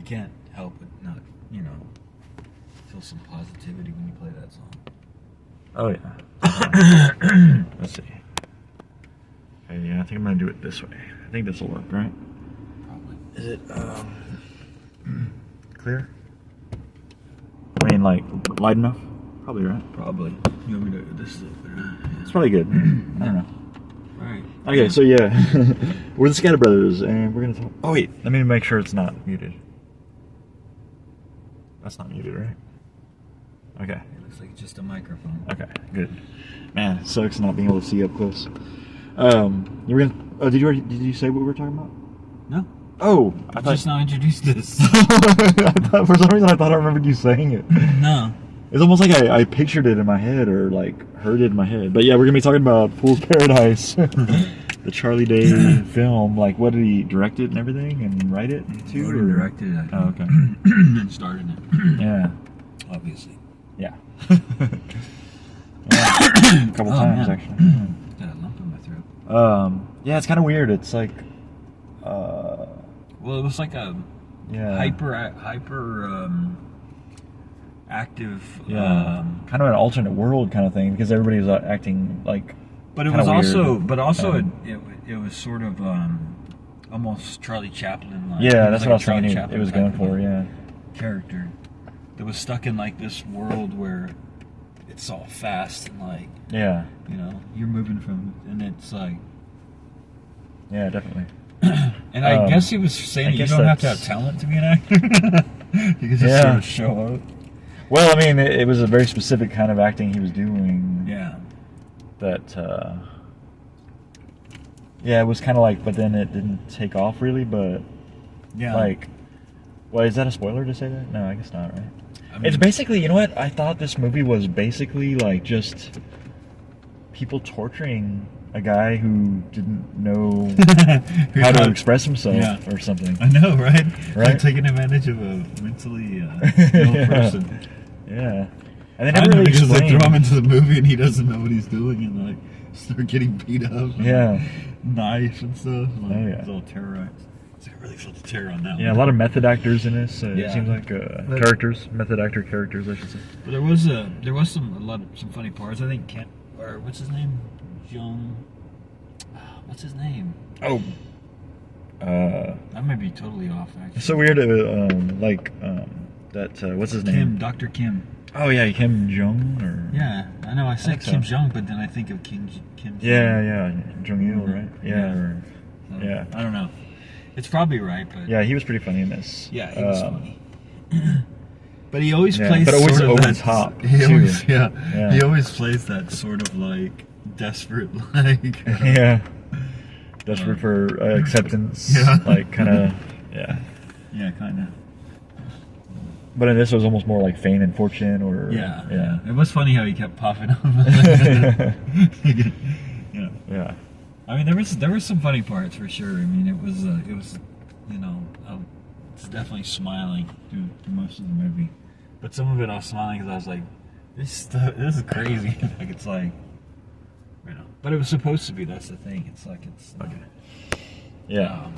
can't help but not, you know, feel some positivity when you play that song. Oh yeah. Let's see. Okay, yeah, I think I'm gonna do it this way. I think this will work, right? Probably. Is it clear? I mean, like light enough? Probably, right? Probably. You want me to? This is. It's probably good. I don't know. All right. Okay, so yeah, we're the ScatterBrothers, and we're gonna talk. Oh wait, let me make sure it's not muted. That's not muted, right? Okay. It looks like it's just a microphone. Okay, good. Man, it sucks not being able to see up close. You were gonna. Oh, did you say what we were talking about? No. Oh, I just now introduced this. For some reason, I thought I remembered you saying it. No. It's almost like I pictured it in my head or like heard it in my head. But yeah, we're gonna be talking about Fool's Paradise, the Charlie Day film. Like, what did he direct it and everything and write it too? Wrote and directed it. Oh, okay. And started it. Yeah. Obviously. Yeah. Yeah. A couple times man. actually. Got a lump in my throat. Yeah, it's kind of weird. It's like, Well, it was like a hyper active. Yeah, kind of an alternate world kind of thing because everybody's acting like. But it was also, weird. it was sort of almost Charlie Chaplin. Like, Yeah, that's like what I was Charlie thinking. Chaplin It was going type for, of yeah. Character that was stuck in like this world where it's all fast and like. Yeah. You know, you're moving from, and it's like. Yeah, definitely. And I guess he was saying that you don't have to have talent to be an actor. You can just sort of show up. Well, I mean, it was a very specific kind of acting he was doing. Yeah. That, yeah, it was kind of like, but then it didn't take off really, but, yeah. Like, well, is that a spoiler to say that? No, I guess not, right? I mean, it's basically, you know what? I thought this movie was basically like just people torturing a guy who didn't know how to express himself or something. I know, right? Right? Like taking advantage of a mentally ill person. Yeah. And they never really because they explained. throw him into the movie and he doesn't know what he's doing and like start getting beat up. And, Yeah. Knife and stuff. Like, Oh, yeah. He's all terrorized. So I really felt the terror on that one. Yeah, a lot of method actors in this. It Yeah. seems like characters, method actor characters, I should say. But there was some funny parts. I think Kent, or what's his name? What's his name? Oh. That might be totally off, actually. It's so weird, what's his name? Dr. Kim. Oh, yeah, Kim Jong, or... Yeah, I know, I said Kim so. Jong, but then I think of Kim Jong. Yeah, Jong-il, right? Yeah. Yeah. I don't know. It's probably right, but... Yeah, he was pretty funny in this. Yeah, he was funny. But he always plays but always sort of over that... the top, He too. always, Yeah. He always plays that sort of, like, desperate, like... Yeah. Desperate for acceptance. Yeah. Like, kind of... Yeah. Yeah, kind of. But in this, it was almost more like fame and fortune, or... Yeah. It was funny how he kept popping up. Yeah. I mean, there was some funny parts for sure. I mean, it was you know, it's definitely smiling through most of the movie. But some of it I was smiling because I was like, this is crazy. Like, it's like, you know. But it was supposed to be. That's the thing. It's like it's Okay. Yeah.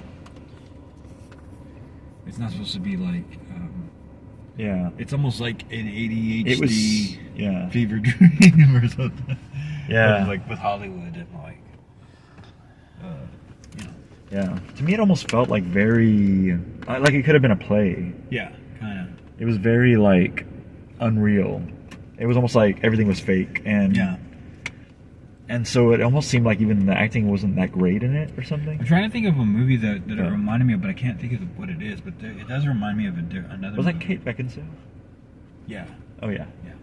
It's not supposed to be like. Yeah. It's almost like an ADHD It was fever dream or something. Yeah. Like with Hollywood and like. You know. Yeah. To me, it almost felt like very like it could have been a play. Yeah, kind of. It was very like unreal. It was almost like everything was fake, and and so it almost seemed like even the acting wasn't that great in it or something. I'm trying to think of a movie that it reminded me of, but I can't think of what it is. But it does remind me of another. Was movie. that Kate Beckinsale? Yeah. Oh yeah. Yeah.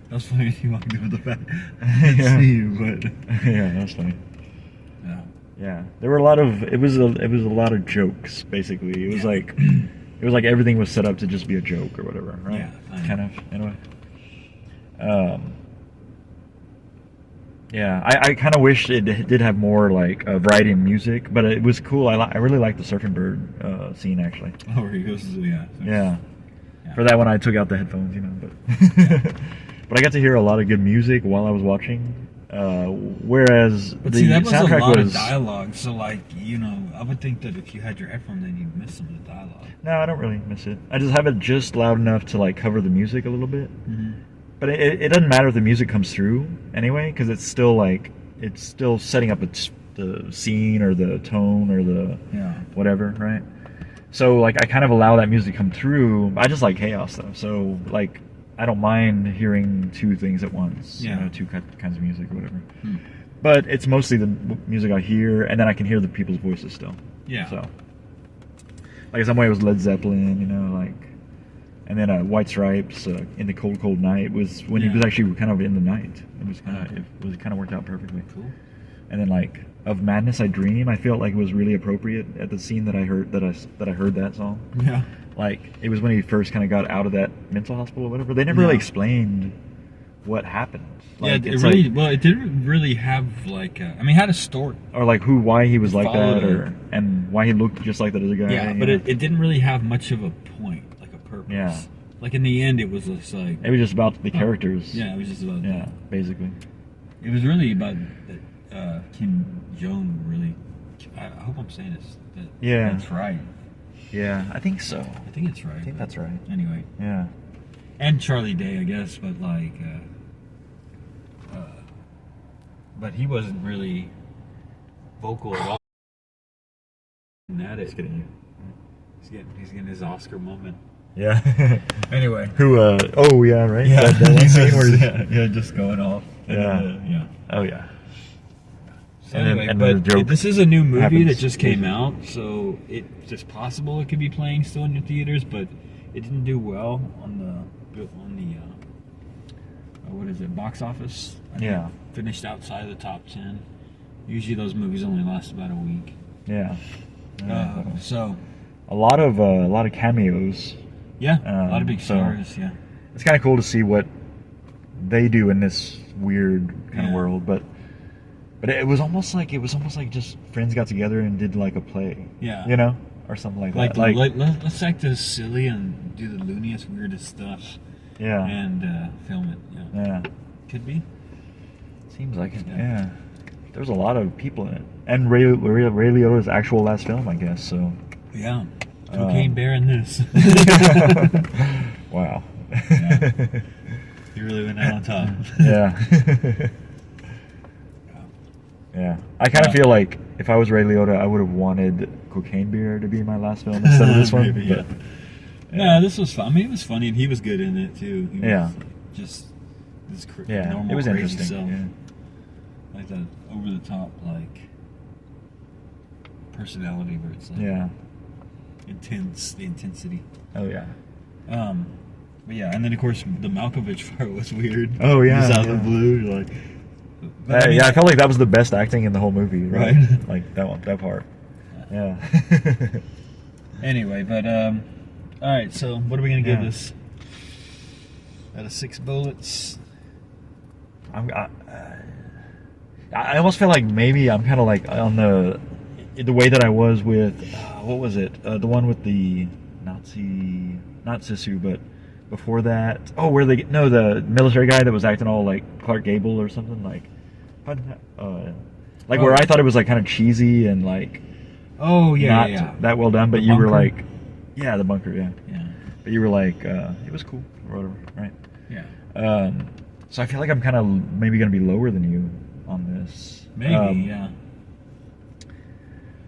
That was funny. You walked in with the fact. Yeah. See you, but Yeah, that was funny. yeah. Yeah, there were a lot of it was a lot of jokes basically. It was like everything was set up to just be a joke or whatever, right? Yeah, kind of anyway. Yeah, I kind of wish it did have more like variety in music, but it was cool. I really liked the surfing bird scene actually. Oh, where he goes to Yeah. For that one, I took out the headphones, you know, but but I got to hear a lot of good music while I was watching Whereas But the see, that was a soundtrack lot was of dialogue. So like, you know, I would think that if you had your headphone, then you'd miss some of the dialogue. no, I don't really miss it. I just have it just loud enough to like cover the music a little bit. Mm-hmm. But it doesn't matter if the music comes through anyway, because it's still setting up the scene or the tone or the whatever, right? So like I kind of allow that music to come through. I just like chaos though, so like I don't mind hearing two things at once. Yeah. You know, two kinds of music or whatever. But it's mostly the music I hear, and then I can hear the people's voices still. Yeah. So like in some way it was Led Zeppelin, you know, like. And then White Stripes, In the Cold Cold Night was when he was actually kind of in the night. It was kind of worked out perfectly. Cool. And then like Of Madness I Dream, I felt like it was really appropriate at the scene that I heard that song. Yeah. Like it was when he first kind of got out of that mental hospital or whatever. They never really explained what happened. Like, yeah, it didn't really have like I mean, it had a story or like why he was like that, and why he looked just like that other guy. Yeah, but it didn't really have much of a point. Purpose. Yeah. Like in the end, it was just like it was just about the characters. Yeah, it was just about basically. It was really about Kim Jong. Really, I hope I'm saying this. That's right. Yeah, I think so. I think it's right. I think that's right. Anyway. Yeah. And Charlie Day, I guess, but like, but he wasn't really vocal at all. He's getting his Oscar moment. Yeah. Anyway. Who? Oh yeah, right. Yeah. That scene where just going off. Yeah. Oh yeah. So anyway, this is a new movie that just came out, so it's just possible it could be playing still in your theaters, but it didn't do well on the what is it, box office? I think it finished outside of the top 10. Usually those movies only last about a week. Yeah. So a lot of cameos. Yeah, a lot of big stars. Yeah, it's kind of cool to see what they do in this weird kind of world, but it was almost like just friends got together and did like a play. Yeah, you know, or something like that. Like let's act as silly and do the looniest, weirdest stuff. Yeah, and film it. Yeah, could be. Seems like it. Yeah. There's a lot of people in it, and Ray Liotta's actual last film, I guess. So. Yeah. Cocaine Bear in this. Wow. Yeah. You really went out on top. Yeah. Yeah. I kind of feel like if I was Ray Liotta, I would have wanted Cocaine Bear to be my last film instead of this one. Maybe, yeah. No, this was fun. I mean, it was funny, and he was good in it too. He was just this normal, it was crazy interesting. self. Yeah. Like that over the top, like personality where it's like intense, the intensity. Oh yeah. But yeah, and then of course the Malkovich part was weird. Oh yeah. Just out of the blue, like. I felt like that was the best acting in the whole movie. Right. Like that part. Yeah. Anyway, but all right. So what are we gonna give this? Out of 6 bullets. I almost feel like maybe I'm kind of like on the way that I was with what was it? The one with the Nazi, not Sisu, but before that. Oh, the military guy that was acting all like Clark Gable or something like where I thought it was like kind of cheesy and like not that well done, but you were like, the bunker, yeah. But you were like, it was cool or whatever, right? Yeah. So I feel like I'm kind of maybe gonna be lower than you on this. Maybe, yeah.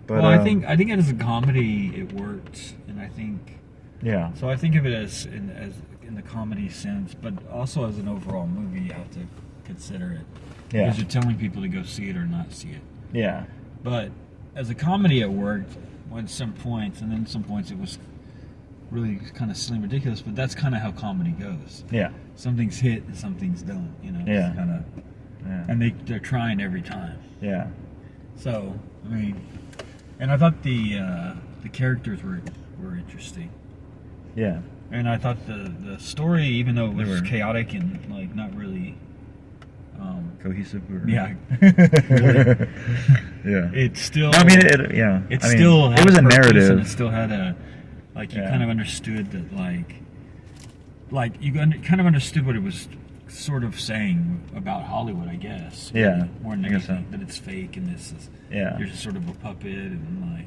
But, well, I think as a comedy it worked, and I think So I think of it as in the comedy sense, but also as an overall movie, you have to consider it because you're telling people to go see it or not see it. Yeah. But as a comedy, it worked at some points, and then some points it was really kind of silly and ridiculous. But that's kind of how comedy goes. Yeah. Some things hit and some things don't. You know. Yeah. Kind of. Yeah. And they're trying every time. Yeah. So I mean, and I thought the characters were interesting. Yeah. And I thought the story, even though it was chaotic and like not really cohesive. Really, yeah. It's still. I mean, it was a narrative. And it still had a you kind of understood that like you kind of understood what it was sort of saying about Hollywood, I guess. Yeah, more than I guess anything, so. that it's fake and this is Yeah. you're just sort of a puppet and like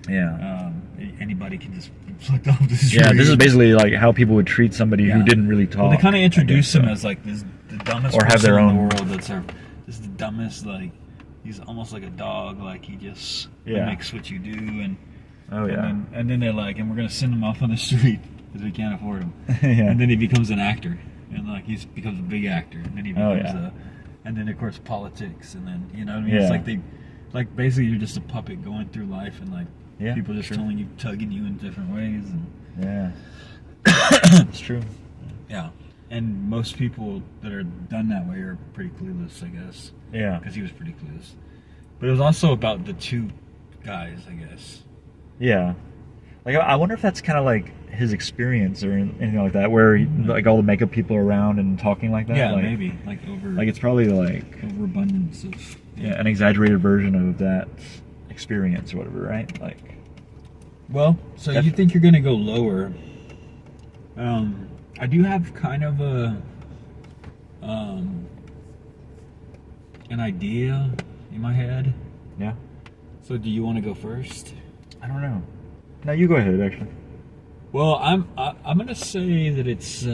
Yeah. anybody can just be plucked off the street. Yeah, this is basically like how people would treat somebody who Yeah. didn't really talk. Well, they kind of introduce I guess, him as like this the dumbest Or have person their in own- the world. This is the dumbest. Like he's almost like a dog. Like he just Yeah. makes what you do and. Oh yeah. And then they're like, and we're gonna send him off on the street because we can't afford him. Yeah. And then he becomes an actor, and like he becomes a big actor, and then he Oh, becomes yeah. and then of course politics, and then you know what I mean. Yeah. It's like like basically you're just a puppet going through life, and like Yeah, people just true. telling you, tugging you in different ways, and Yeah. It's true. yeah. And most people that are done that way are pretty clueless, I guess, Yeah. because he was pretty clueless. But it was also about the two guys, I guess. Yeah. Like I wonder if that's kind of like his experience or anything like that, where like all the makeup people are around and talking like that. Yeah, like, maybe like over Like it's probably like overabundance of an exaggerated version of that experience or whatever, right? Like. Well, so you think you're going to go lower. I do have kind of an idea in my head. Yeah. So do you want to go first? I don't know. No, you go ahead. Actually. Well, I'm going to say that it's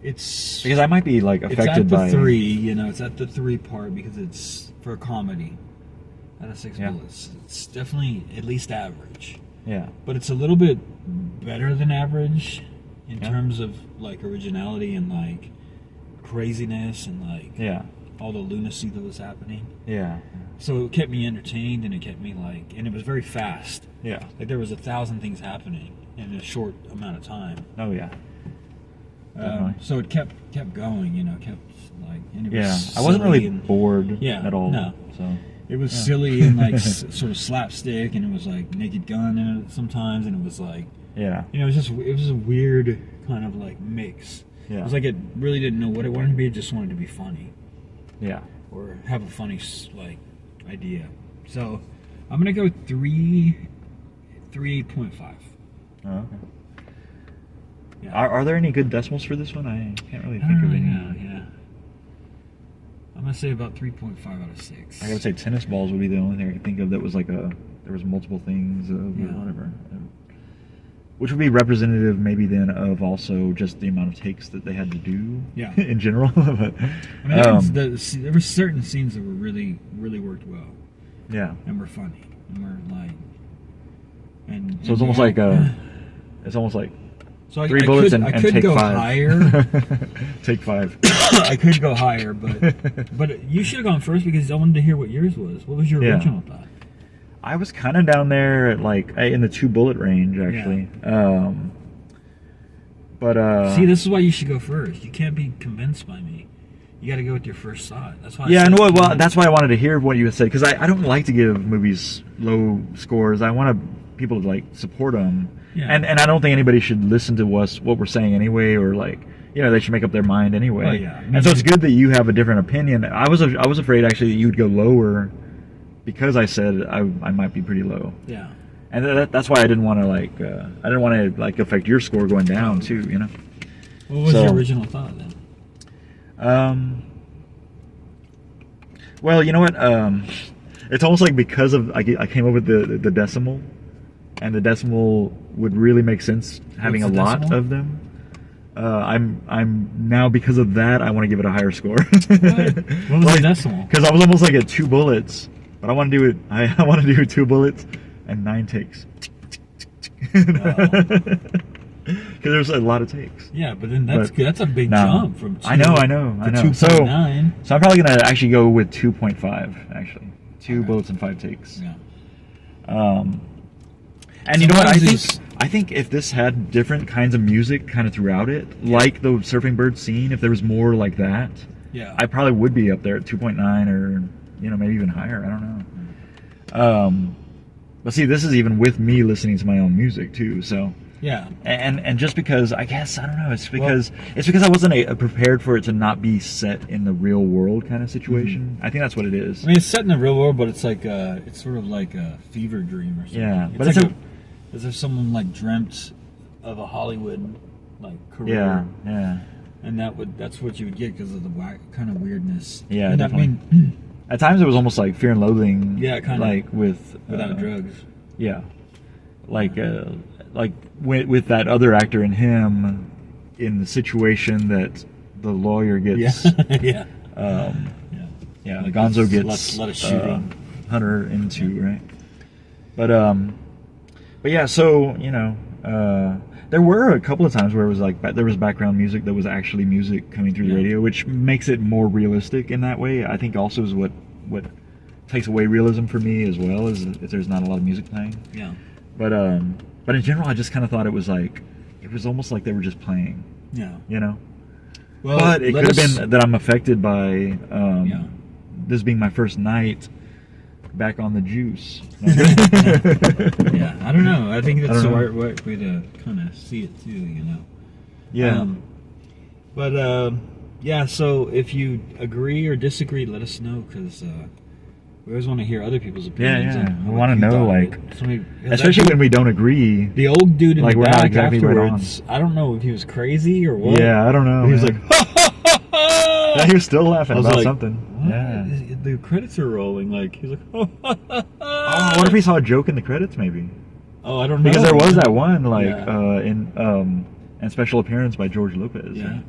Because I might be like it's affected at the by 3, you know, it's at the 3 part because it's for a comedy. Out of 6 Yeah. bullets. It's definitely at least average. Yeah. But it's a little bit better than average in Yeah. terms of like originality and like craziness and like Yeah. all the lunacy that was happening. Yeah. So it kept me entertained and it kept me like, and it was very fast. Yeah. Like there was 1,000 things happening in a short amount of time. Oh yeah. Definitely. So it kept going, you know, kept like. And it Yeah. was I wasn't silly really and, bored Yeah, at all. no. So. It was Yeah. silly and like sort of slapstick, and it was like Naked Gun in it sometimes, and it was like, Yeah. you know, it was a weird kind of like mix. Yeah. It was like it really didn't know what it wanted to be; it just wanted to be funny Yeah. or have a funny like idea. So I'm gonna go 3.5. Oh, okay. Yeah. Are there any good decimals for this one? I can't really I think don't of really any. know, yeah. I'm gonna say about 3.5 out of 6. I would say tennis balls would be the only thing I could think of that was like there was multiple things Yeah. or whatever. Which would be representative maybe then of also just the amount of takes that they had to do Yeah. in general. But, I mean, there were certain scenes that were really worked well yeah. and were funny and were like, and So it's almost like so 3 bullets and I could take go 5. higher. Take 5. I could go higher, but you should have gone first because I wanted to hear what yours was. What was your Yeah. original thought? I was kind of down there at like in the 2 bullet range actually. But See, this is why you should go first. You can't be convinced by me. You got to go with your first thought. That's why. yeah, I know. Well, that's why I wanted to hear what you had said because I don't like to give movies low scores. I want people to like support them, Yeah. and I don't think anybody should listen to us what we're saying anyway, or like they should make up their mind anyway. Oh, yeah. And so it's good that you have a different opinion. I was afraid actually that you would go lower because I said I might be pretty low. Yeah. And that's why I didn't want to affect your score going down too. You know. What was your original thought then? Well, you know what? It's almost like because of I came up with the decimal, and the decimal would really make sense having a What's the lot decimal? of them. I'm now because of that I want to give it a higher score. What was the decimal? Because I was almost like at 2 bullets, but I want to do it. I want to do 2 bullets and 9 takes. Because there's a lot of takes. Yeah, but then that's a big No. jump from 2 I know. to So 2.9. I'm probably gonna actually go with 2.5. Actually, 2 bullets and 5 takes. Yeah. And you know what? Sometimes I think if this had different kinds of music kind of throughout it, like the surfing bird scene, if there was more like that, Yeah. I probably would be up there at 2.9 or maybe even higher. I don't know. But see, this is even with me listening to my own music too. So. Yeah. And just because I guess I don't know, it's because I wasn't prepared for it to not be set in the real world kind of situation. I think that's what it is. I mean, it's set in the real world, but it's like it's sort of like a fever dream or something. Yeah, it's but like it's as if someone like dreamt of a Hollywood like career. Yeah. And that's what you would get because of the kind of weirdness. Yeah, and definitely. I mean, at times it was almost like Fear and Loathing. Yeah, kind of. Like without drugs. Yeah. Like with that other actor and him in the situation that the lawyer gets. Yeah. Yeah. Like Gonzo gets a lot of shooting. Hunter into, right? But yeah, so there were a couple of times where it was like there was background music that was actually music coming through the radio, which makes it more realistic in that way. I think also is what takes away realism for me as well, is if there's not a lot of music playing. Yeah. But in general, I just kind of thought it was almost like they were just playing. Yeah. Well, but it could have been that I'm affected by this being my first night back on the juice. Yeah, I don't know. I think that's the right way to kind of see it too, Yeah. Yeah, so if you agree or disagree, let us know, because we always want to hear other people's opinions. Yeah. I want to know, especially when we don't agree. The old dude in the we're back not exactly afterwards, I don't know if he was crazy or what. Yeah, I don't know. He was like, yeah, he was still laughing about like, something. What? Yeah. The credits are rolling. Like, he's like, oh, what if he saw a joke in the credits, maybe? Oh, I don't know. Because there was that one, in special appearance by George Lopez. Yeah.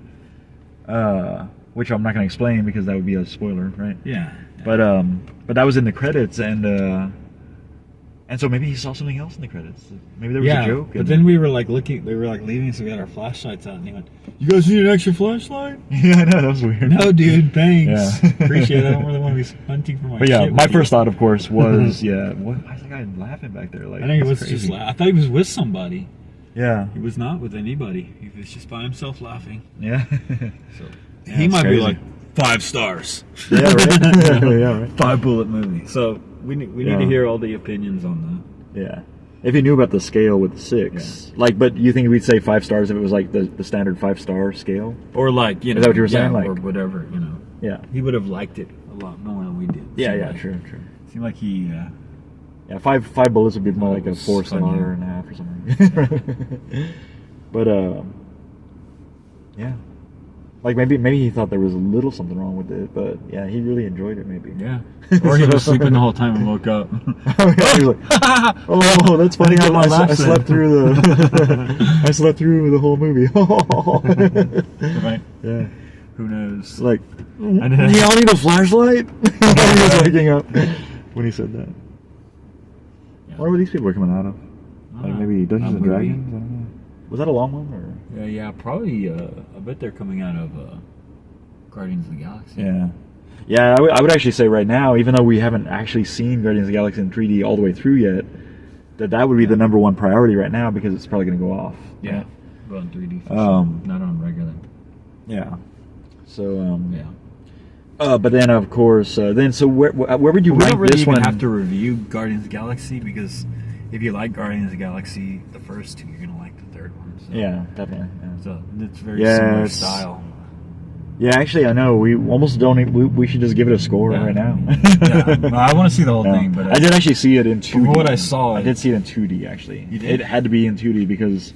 Right? Which I'm not going to explain because that would be a spoiler, right? Yeah. But that was in the credits, and so maybe he saw something else in the credits. Maybe there was a joke. But then we were like leaving, so we had our flashlights out, and he went, "You guys need an extra flashlight?" Yeah, I know, that was weird. No, dude, thanks. Yeah. Appreciate it. I don't really want to be hunting for my But yeah, shit my with first you. thought, of course, was, why is that guy laughing back there? Like, I think it was crazy. just I thought he was with somebody. Yeah. He was not with anybody. He was just by himself laughing. Yeah. So Yeah, he might crazy. be like 5 stars. Yeah, right. Yeah, right. 5 bullet movie. So we need to hear all the opinions on Yeah. If you knew about the scale with the 6, but you think we'd say 5 stars if it was like the standard 5-star scale? that. Or like, Is that what you were saying? or whatever, Yeah. He would have liked it a lot more than we did. Yeah, true. Seemed like he... Yeah, 5 bullets would be more like a 4 star funny. and a half or something. But yeah, like maybe he thought there was a little something wrong with it, but yeah, he really enjoyed it. Maybe. Yeah. Or he was sleeping the whole time and woke up. Oh, yeah, he was like, "Oh, that's funny how I slept through the whole movie." Right. Yeah. Who knows? Like, y'all need a flashlight? He was waking up when he said that. Yeah. What were these people coming out of? Like maybe Dungeons and Dragons? I don't know. Was that a long one? Or? Yeah, probably. I bet they're coming out of Guardians of the Galaxy. Yeah. I would actually say right now, even though we haven't actually seen Guardians of the Galaxy in 3D all the way through yet, that would be the number 1 priority right now, because it's probably going to go off. Yeah. Right? Well, in 3D, for sure. Not on regular. Yeah. So but then of course, so where would you rank this one? We don't really have to review Guardians of the Galaxy, because if you like Guardians of the Galaxy, the first 2, you're gonna like the third one. So. Yeah, definitely. Yeah. So it's very similar style. Yeah, actually, I know we almost don't. We should just give it a score right now. Well, I want to see the whole thing, but I did actually see it in 2D. From what I saw, I did see it in 2D. Actually, You did? It had to be in 2D because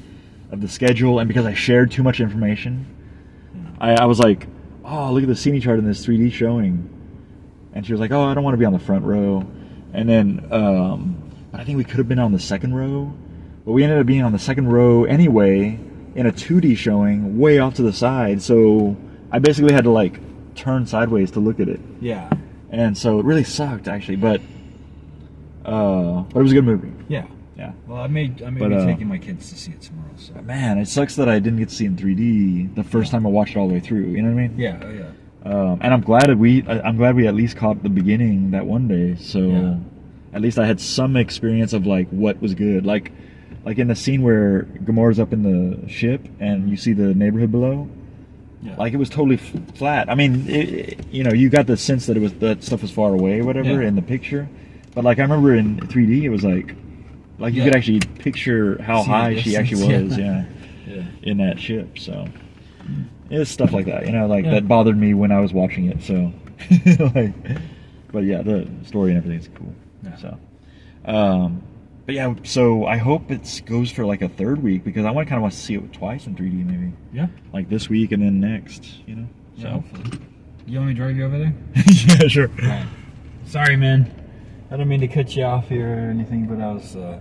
of the schedule and because I shared too much information. Yeah. I was like, "Oh, look at the scene chart in this 3D showing," and she was like, "Oh, I don't want to be on the front row," and then I think we could have been on the second row, but we ended up being on the second row anyway in a 2D showing, way off to the side. So I basically had to like turn sideways to look at it. Yeah. And so it really sucked, actually, but it was a good movie. Yeah. Yeah. Well, I may be taking my kids to see it tomorrow. So. Man, it sucks that I didn't get to see it in 3D the first time I watched it all the way through. You know what I mean? Yeah. Oh, yeah. And I'm glad we at least caught the beginning that one day. So at least I had some experience of like what was good. Like in the scene where Gamora's up in the ship and you see the neighborhood below. Yeah. Like it was totally flat. I mean, you got the sense that that stuff was far away, or whatever, in the picture. But like I remember in 3D, it was like you could actually picture how high she actually was, in that ship. So it's stuff like that, that bothered me when I was watching it. So, but yeah, the story and everything's cool. Yeah. So, But yeah, so I hope it goes for like a third week because I kind of want to see it twice in 3D maybe. Yeah. Like this week and then next, you know? Yeah, So. hopefully. You want me to drive you over there? Yeah, sure. Right. Sorry, man. I don't mean to cut you off here or anything, but I was, I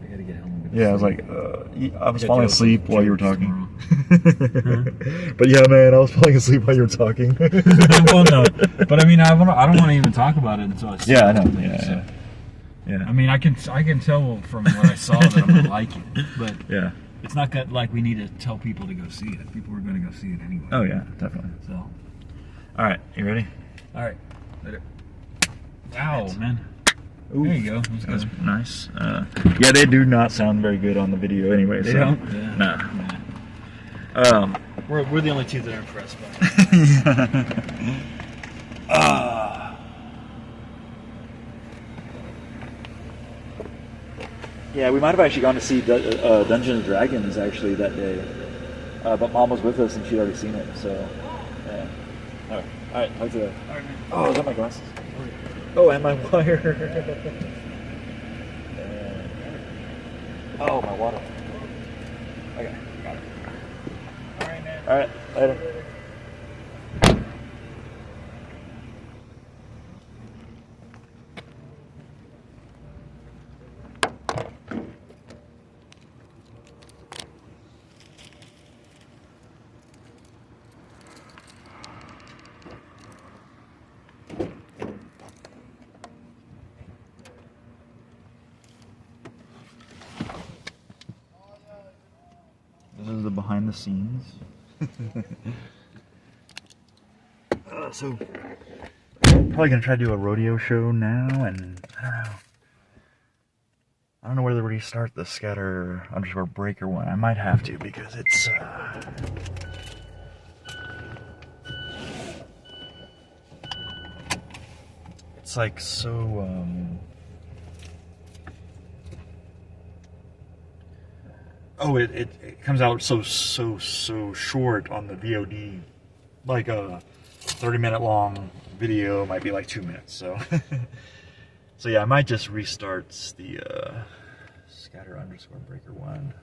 gotta get home. Yeah, I was like, I was falling asleep while you were talking. But yeah, man, I was falling asleep while you were talking. Well, no, but I mean, I don't want to even talk about it until I see it. Yeah, I know. So. Yeah. I mean, I can tell from what I saw that I'm gonna like it, but yeah, it's not like we need to tell people to go see it. People are gonna go see it anyway. Oh yeah, definitely. So, all right, you ready? All right, later. Wow, man. Ooh, there you go. That's nice. Yeah, they do not sound very good on the video anyway. They so. don't. Yeah. Nah. We're the only two that are impressed by it. Yeah, we might have actually gone to see Dungeons and Dragons actually that day, but Mom was with us and she'd already seen it. So, yeah. All right. Talk to you later. All right, man. Oh, is that my glasses? Oh, and my wire. Oh, my water. Okay, got it. All right, man. All right, later. This is the behind the scenes. So, probably gonna try to do a rodeo show now, and I don't know whether to restart the scatter_breaker one. I might have to because it's like so oh, it comes out so short on the VOD. Like a 30-minute long video might be like 2 minutes. So, so yeah, I might just restart the scatter_breaker one.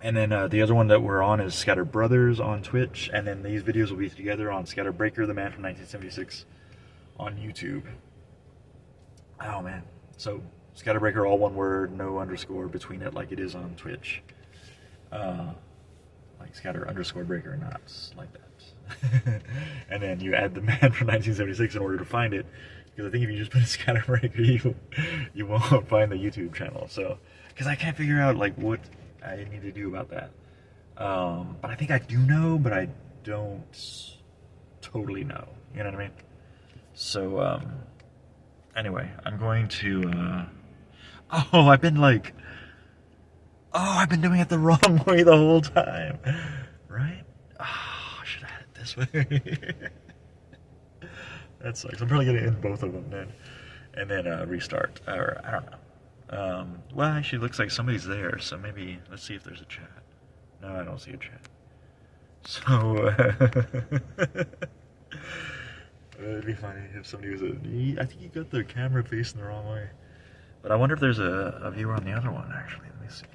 And then the other one that we're on is ScatterBrothers on Twitch, and then these videos will be together on ScatterBreaker, the man from 1976, on YouTube. Oh man, so ScatterBreaker, all one word, no underscore between it, like it is on Twitch. Like scatter_breaker, not like that. And then you add the man from 1976 in order to find it, because I think if you just put a ScatterBreaker, you won't find the YouTube channel. So, because I can't figure out like what I need to do about that. But I think I do know, but I don't totally know. You know what I mean? So, anyway, I'm going to. I've been doing it the wrong way the whole time, right? Oh, I should have had it this way. That sucks. I'm probably gonna end both of them then, and then restart, or I don't know. Well, actually, looks like somebody's there, so maybe let's see if there's a chat. No, I don't see a chat. So it'd be funny if somebody was I think you got the camera facing the wrong way. But I wonder if there's a viewer on the other one, actually. Let me see.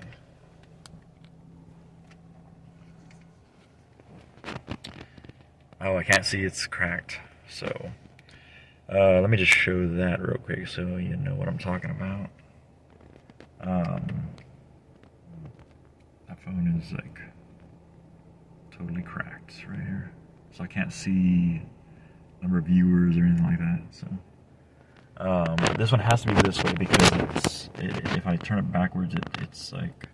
Oh, I can't see, it's cracked. So, let me just show that real quick so you know what I'm talking about. That phone is like totally cracked right here. So I can't see number of viewers or anything like that. So. This one has to be this way because if I turn it backwards, it's like,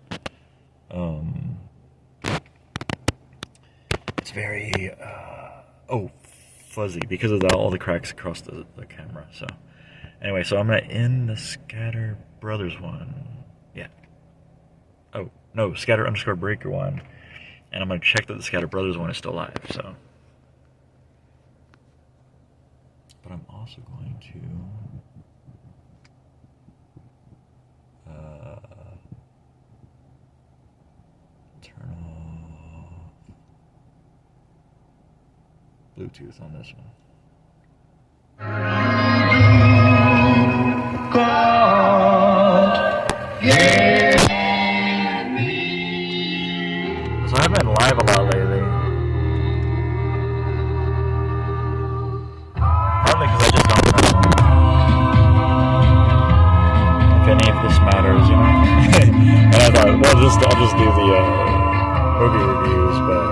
it's very, fuzzy because of all the cracks across the camera. So, anyway, so I'm going to end the ScatterBrothers one. Yeah. Oh, no, scatter_breaker one. And I'm going to check that the ScatterBrothers one is still live, so. But I'm also going to turn off Bluetooth on this one. So I've been live a lot lately. Partly because I just don't know if any of this matters, you know? And I thought, well, I'll just do the movie reviews, but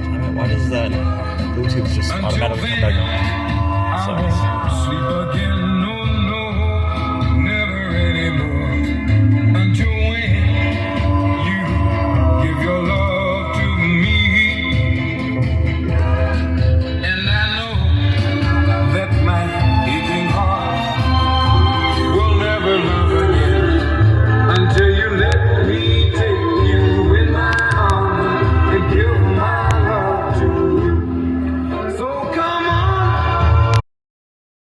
I mean, why does that Bluetooth just automatically come back on?